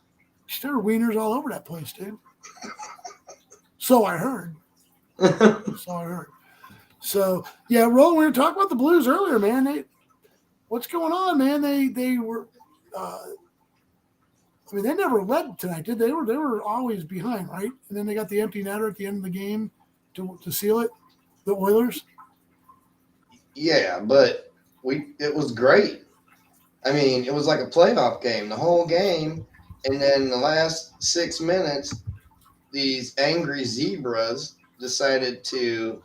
There are wieners all over that place, dude. So I heard. So yeah, Roland, we were talking about the Blues earlier, man. What's going on, man? They were. I mean, they never led tonight, did they? They were always behind, right? And then they got the empty netter at the end of the game to seal it. The Oilers. Yeah, but it was great. I mean, it was like a playoff game, the whole game, and then the last 6 minutes, these angry zebras decided to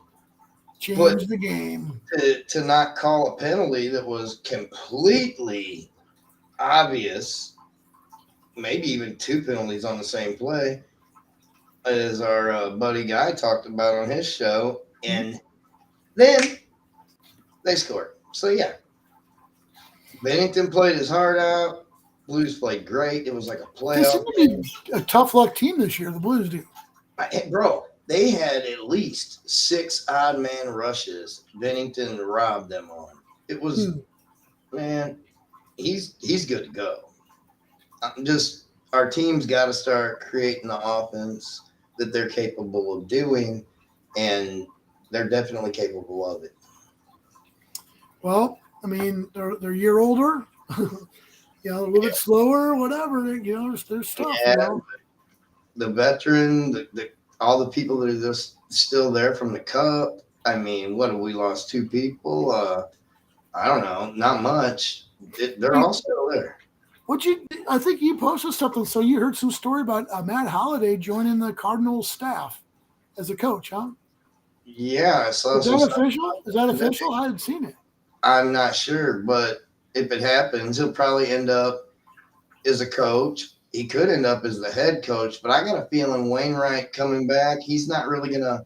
change the game to not call a penalty that was completely obvious. Maybe even 2 penalties on the same play, as our buddy Guy talked about on his show, and then they scored. So yeah, Bennington played his heart out. Blues played great. It was like a playoff. They seem to be a tough luck team this year. The Blues do. Bro, they had at least 6 odd man rushes. Bennington robbed them on. It was, man, he's good to go. Our team's got to start creating the offense that they're capable of doing, and they're definitely capable of it. Well, I mean, they're a year older, a little bit slower, whatever. There's stuff. Yeah, the veteran, all the people that are just still there from the Cup. I mean, what have we lost? 2 people? I don't know, not much. They're all still there. I think you posted something. So you heard some story about Matt Holliday joining the Cardinals staff as a coach, huh? Yeah, I saw. Is that official? Is that official? I hadn't seen it. I'm not sure, but if it happens, he'll probably end up as a coach. He could end up as the head coach, but I got a feeling Wainwright coming back, he's not really going to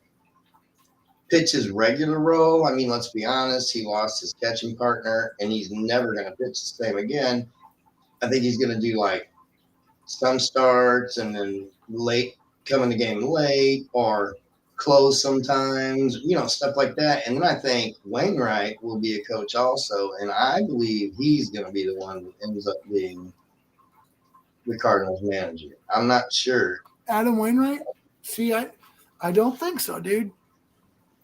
pitch his regular role. I mean, let's be honest, he lost his catching partner, and he's never going to pitch the same again. I think he's going to do like some starts and then come in the game late or close sometimes, stuff like that. And then I think Wainwright will be a coach also, and I believe he's going to be the one that ends up being the Cardinals manager. I'm not sure. Adam Wainwright? See, I don't think so, dude.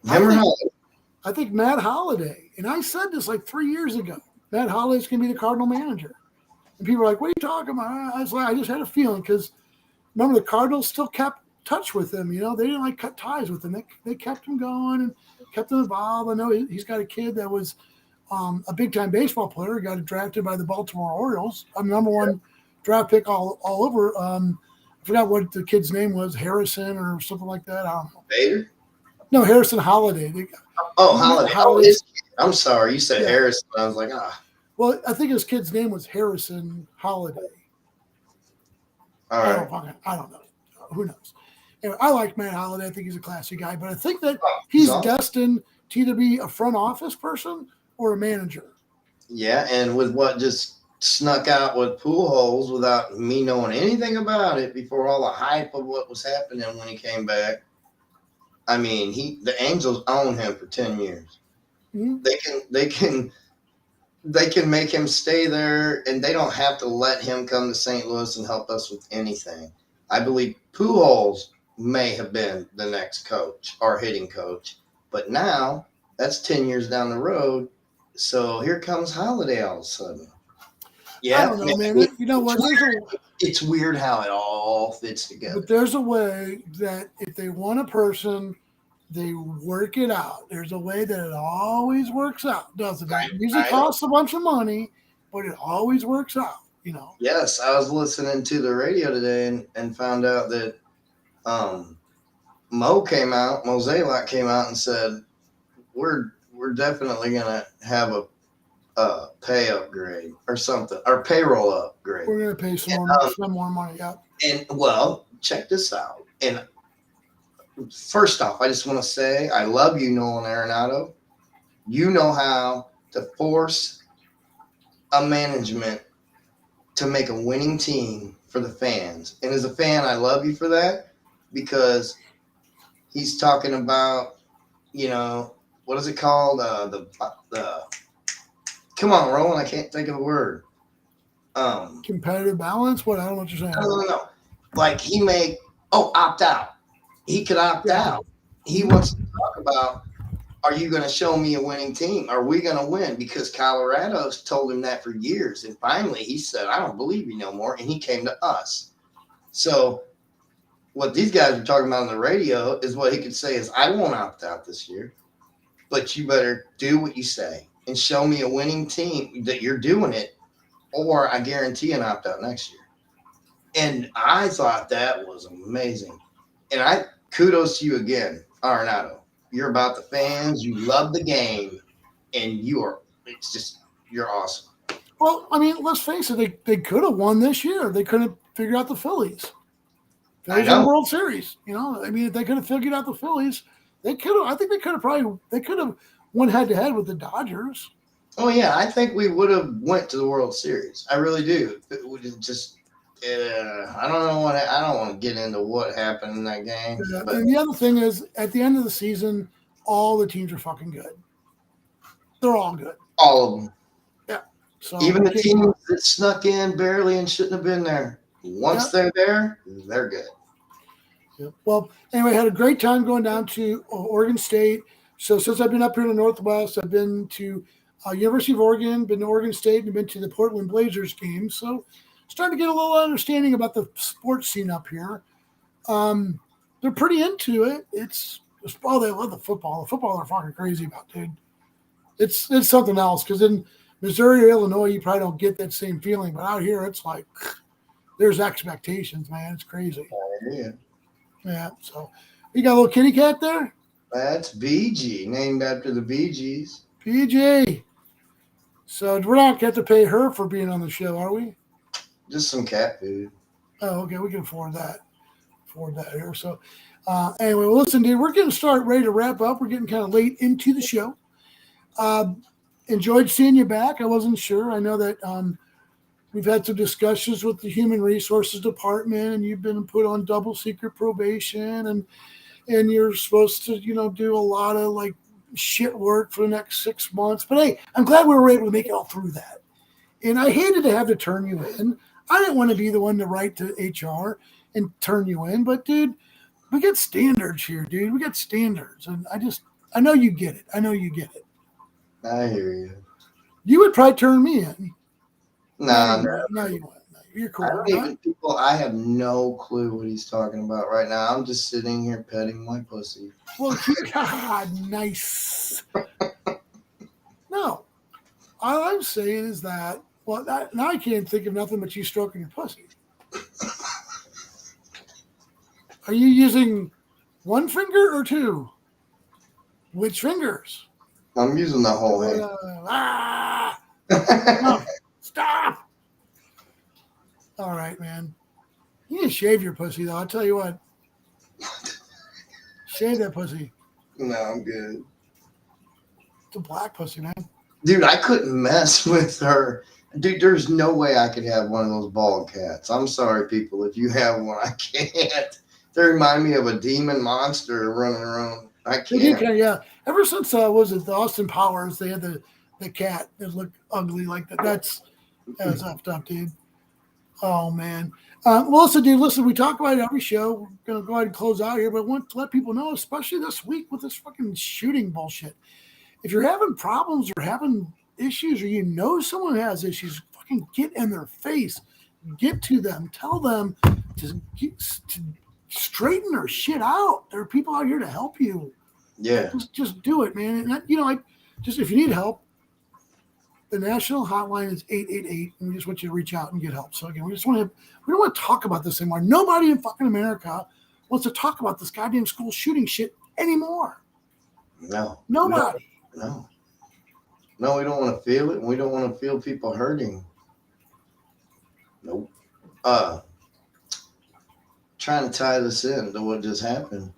I think Matt Holliday, and I said this like 3 years ago, Matt Holliday's going to be the Cardinal manager. And people are like, what are you talking about? I was like, I just had a feeling because remember the Cardinals still kept touch with him. They didn't like cut ties with him. They kept him going and kept him involved. I know he's got a kid that was a big-time baseball player. He got drafted by the Baltimore Orioles. I'm number one draft pick all over. I forgot what the kid's name was, Harrison or something like that. I don't know. Bader? No, Harrison Holiday. Oh, Holiday. Oh, Holiday's- I'm sorry. You said Yeah. Harrison. I was like, Well, I think his kid's name was Harrison Holiday. all right. I don't know. Who knows? Anyway, I like Matt Holiday. I think he's a classy guy, but I think that He's he's awesome. destined to either be a front office person or a manager. Yeah, and with what just snuck out with Pujols without me knowing anything about it before all the hype of what was happening when he came back. I mean, the Angels own him for 10 years. Mhm. They can make him stay there, and they don't have to let him come to St. Louis and help us with anything. I believe Pujols may have been the next coach or hitting coach, but now that's 10 years down the road. So here comes Holiday all of a sudden. Yeah, I don't know, man. You know what? It's weird how it all fits together. But there's a way that if they want a person, they work it out. There's a way that it always works out, doesn't it? It usually costs a bunch of money, but it always works out, you know. Yes, I was listening to the radio today and found out that Mo Zaylock came out and said, we're definitely gonna have a pay upgrade or something, or payroll upgrade. We're gonna pay some more money. Yeah. And well, check this out. And first off, I just want to say I love you, Nolan Arenado. You know how to force a management to make a winning team for the fans. And as a fan, I love you for that, because he's talking about, what is it called? The come on, Roland, I can't think of a word. Competitive balance? What? I don't know what you're saying. No. Like opt out. He could opt out. He wants to talk about, are you going to show me a winning team? Are we going to win? Because Colorado's told him that for years. And finally he said, I don't believe you no more. And he came to us. So what these guys are talking about on the radio is what he could say is, I won't opt out this year, but you better do what you say and show me a winning team that you're doing it, or I guarantee an opt out next year. And I thought that was amazing. And kudos to you again, Arenado. You're about the fans. You love the game, and you're awesome. Well, I mean, let's face it. They could have won this year. They couldn't figure out the Phillies. Phillies in the World Series. I mean, if they could have figured out the Phillies, they could have. I think they could have went head to head with the Dodgers. Oh yeah, I think we would have went to the World Series. I really do. It would just. I don't want to get into what happened in that game. Yeah, and the other thing is, at the end of the season, all the teams are fucking good. They're all good. All of them. Yeah. So even the teams that snuck in barely and shouldn't have been there. Once they're there, they're good. Yeah. Well, anyway, had a great time going down to Oregon State. So since I've been up here in the Northwest, I've been to University of Oregon, been to Oregon State, and been to the Portland Blazers game. So starting to get a little understanding about the sports scene up here. They're pretty into it. They love the football. The football they're fucking crazy about, dude. It's something else, because in Missouri or Illinois, you probably don't get that same feeling. But out here, it's like there's expectations, man. It's crazy. Yeah. So you got a little kitty cat there? That's BG, named after the Bee Gees. PG. So we're not going to have to pay her for being on the show, are we? Just some cat food. Oh, okay. We can afford that here. So anyway, well, listen, dude, we're getting started, ready to wrap up. We're getting kind of late into the show. Enjoyed seeing you back. I wasn't sure. I know that we've had some discussions with the Human Resources Department, and you've been put on double secret probation, and you're supposed to, do a lot of like shit work for the next 6 months. But hey, I'm glad we were able to make it all through that. And I hated to have to turn you in. I didn't want to be the one to write to HR and turn you in. But, dude, we got standards here, dude. We got standards. And I know you get it. I I hear you. You would probably turn me in. No, you wouldn't. No, you're cool. I have no clue what he's talking about right now. I'm just sitting here petting my pussy. Well, God, nice. No. all I'm saying is that, now I can't think of nothing but you stroking your pussy. Are you using one finger or two? Which fingers? I'm using the whole hand. No, stop. All right, man. You need to shave your pussy, though. I'll tell you what. Shave that pussy. No, I'm good. It's a black pussy, man. Dude, I couldn't mess with her. Dude, there's no way I could have one of those bald cats. I'm sorry, people. If you have one, I can't. They remind me of a demon monster running around. I can't. Yeah. Ever since was it the Austin Powers? They had the cat that looked ugly like that. That's effed up, dude. Oh man. Well, listen. We talk about it every show. We're gonna go ahead and close out here, but I want to let people know, especially this week with this fucking shooting bullshit. If you're having problems or having issues, or you know someone has issues, fucking get in their face, get to them, tell them to straighten their shit out. There are people out here to help you. Yeah. Just do it, man. And that, if you need help, the national hotline is 888, and we just want you to reach out and get help. So again, we don't want to talk about this anymore. Nobody in fucking America wants to talk about this goddamn school shooting shit anymore. No. Nobody. No, we don't want to feel it, and we don't want to feel people hurting. Nope. Trying to tie this in to what just happened.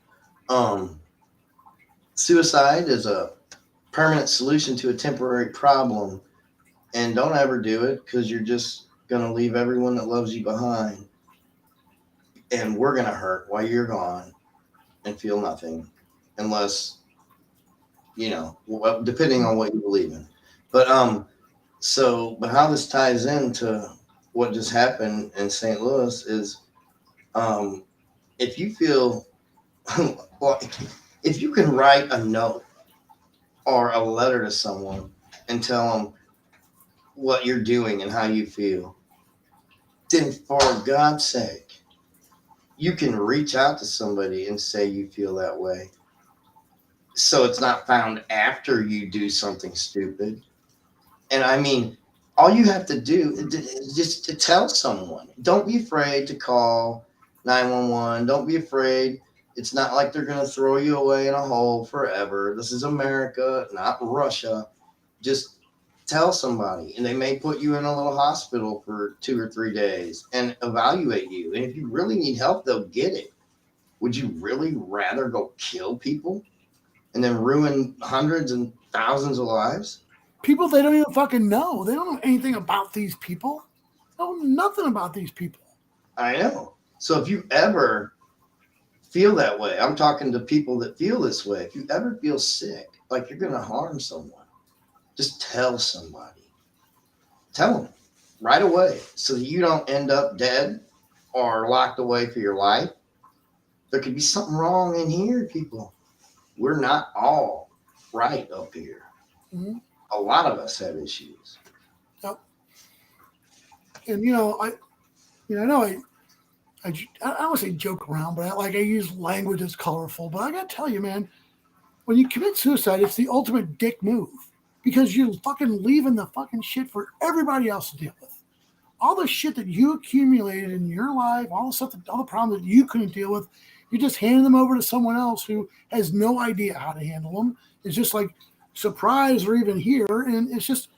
Suicide is a permanent solution to a temporary problem, and don't ever do it, because you're just gonna leave everyone that loves you behind, and we're gonna hurt while you're gone and feel nothing, unless, depending on what you believe in. But but how this ties into what just happened in St. Louis is, if you feel, if you can write a note or a letter to someone and tell them what you're doing and how you feel, then for God's sake, you can reach out to somebody and say you feel that way. So it's not found after you do something stupid. And I mean, all you have to do is just to tell someone. Don't be afraid to call 911. Don't be afraid. It's not like they're going to throw you away in a hole forever. This is America, not Russia. Just tell somebody, and they may put you in a little hospital for 2 or 3 days and evaluate you. And if you really need help, they'll get it. Would you really rather go kill people and then ruin hundreds and thousands of lives? People they don't even fucking know. They don't know anything about these people. They know nothing about these people. I know. So if you ever feel that way, I'm talking to people that feel this way. If you ever feel sick, like you're going to harm someone, just tell somebody. Tell them right away, so that you don't end up dead or locked away for your life. There could be something wrong in here, people. We're not all right up here. Mm-hmm. A lot of us have issues. Yep. And I don't want to say joke around, but I use language that's colorful. But I got to tell you, man, when you commit suicide, it's the ultimate dick move, because you're fucking leaving the fucking shit for everybody else to deal with. All the shit that you accumulated in your life, all the problems that you couldn't deal with, you're just handing them over to someone else who has no idea how to handle them. It's just like, surprise, or even here, and it's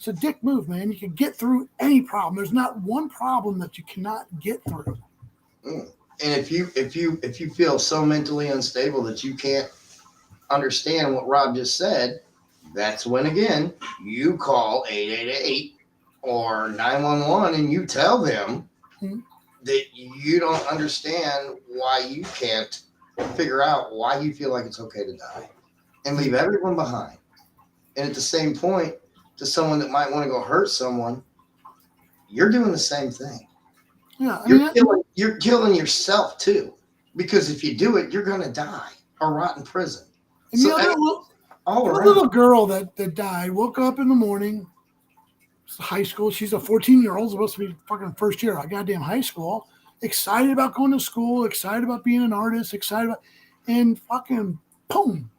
a dick move, man. You can get through any problem. There's not one problem that you cannot get through. And if you feel so mentally unstable that you can't understand what Rob just said, that's when, again, you call 888 or 911 and you tell them that you don't understand why you can't figure out why you feel like it's okay to die, and leave everyone behind. And at the same point, to someone that might want to go hurt someone, you're doing the same thing. Yeah, you're killing yourself too, because if you do it, you're going to die or rot in prison. And so that little girl that died woke up in the morning, high school. She's a 14-year-old, supposed to be fucking first year of goddamn high school, excited about going to school, excited about being an artist, and fucking boom.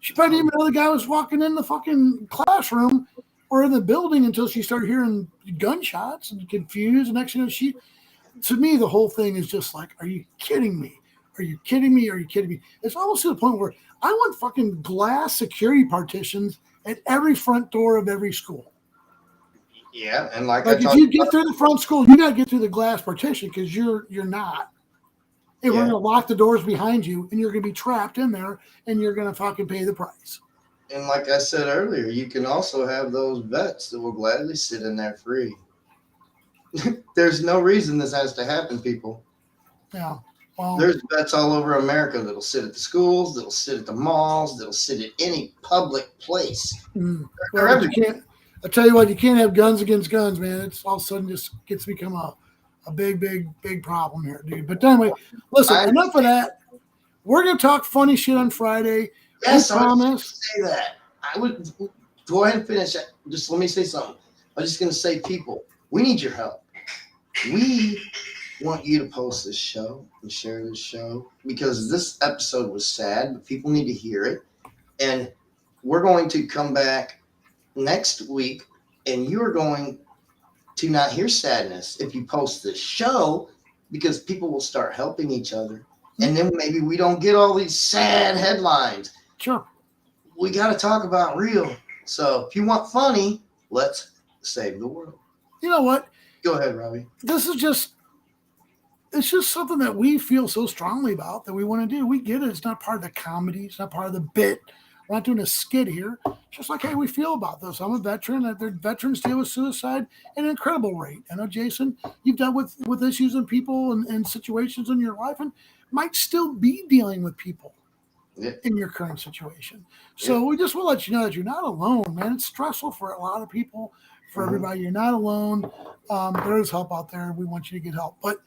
She probably didn't even know the guy was walking in the fucking classroom or in the building until she started hearing gunshots and confused. And next thing you know, to me, the whole thing is just like, are you kidding me? Are you kidding me? Are you kidding me? It's almost to the point where I want fucking glass security partitions at every front door of every school. Yeah, and like if you get through the front school, you got to get through the glass partition because you're not. And we're going to lock the doors behind you, and you're going to be trapped in there, and you're going to fucking pay the price. And like I said earlier, you can also have those vets that will gladly sit in there free. There's no reason this has to happen, people. Yeah. Well, there's vets all over America that'll sit at the schools, that'll sit at the malls, that'll sit at any public place. Well, I tell you what, you can't have guns against guns, man. It's all of a sudden just gets to become a big problem here, dude. But anyway, listen, enough of that. We're going to talk funny shit on Friday. Yes, I promise. Say that. I would go ahead and finish that. Just let me say something. I was just going to say, people, we need your help. We want you to post this show and share this show because this episode was sad, but people need to hear it. And we're going to come back next week, and you're going to not hear sadness if you post this show because people will start helping each other. And then maybe we don't get all these sad headlines. Sure. We got to talk about real. So if you want funny, let's save the world. You know what? Go ahead, Robbie. It's just something that we feel so strongly about that we want to do. We get it. It's not part of the comedy. It's not part of the bit. We're not doing a skit here. It's just like, hey, we feel about this. I'm a veteran. Veterans deal with suicide at an incredible rate. I know, Jason, you've dealt with issues and people and situations in your life and might still be dealing with people in your current situation. So we just want to let you know that you're not alone, man. It's stressful for a lot of people, for everybody. You're not alone. There is help out there. We want you to get help. But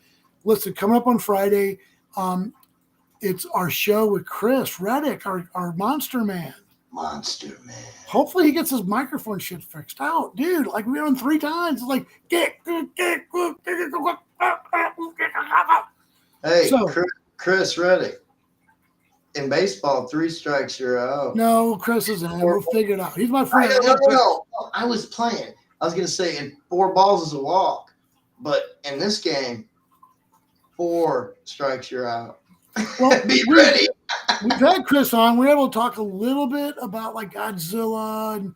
listen, coming up on Friday, it's our show with Chris Reddick, our Monster Man. Monster Man. Hopefully he gets his microphone shit fixed out. Dude, like we done 3 times. It's like, hey, so, Chris Reddick. In baseball, 3 strikes, you're out. No, Chris isn't. We'll figure it out. He's my friend. No. I was playing. I was going to say, in 4 balls is a walk. But in this game, 4 strikes, you're out. Well, be ready. We've had Chris on. We're able to talk a little bit about like Godzilla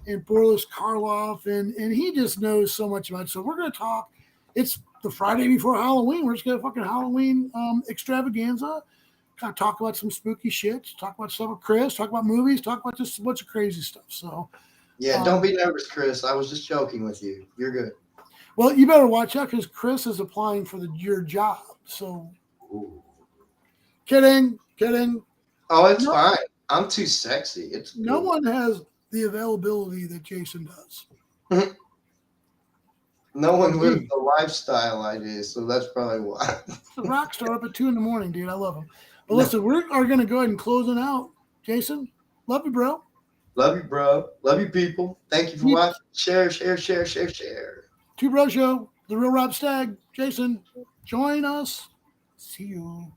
and Boris Karloff, and he just knows so much about it. So we're going to talk. It's the Friday before Halloween. We're just going to fucking Halloween extravaganza. Kind of talk about some spooky shit. Talk about stuff with Chris. Talk about movies. Talk about just a bunch of crazy stuff. So yeah, don't be nervous, Chris. I was just joking with you. You're good. Well, you better watch out because Chris is applying for your job. So. Ooh. Kidding. Oh, it's fine. I'm too sexy. It's no one has the availability that Jason does. No one lives the lifestyle I do, so that's probably why. The rock star up at 2 a.m, dude. I love him. But listen, we are going to go ahead and close it out. Jason, love you, bro. Love you, bro. Love you, people. Thank you for watching. Share. TwoBrosShow, The Real Rob Stagg. Jason, join us. See you.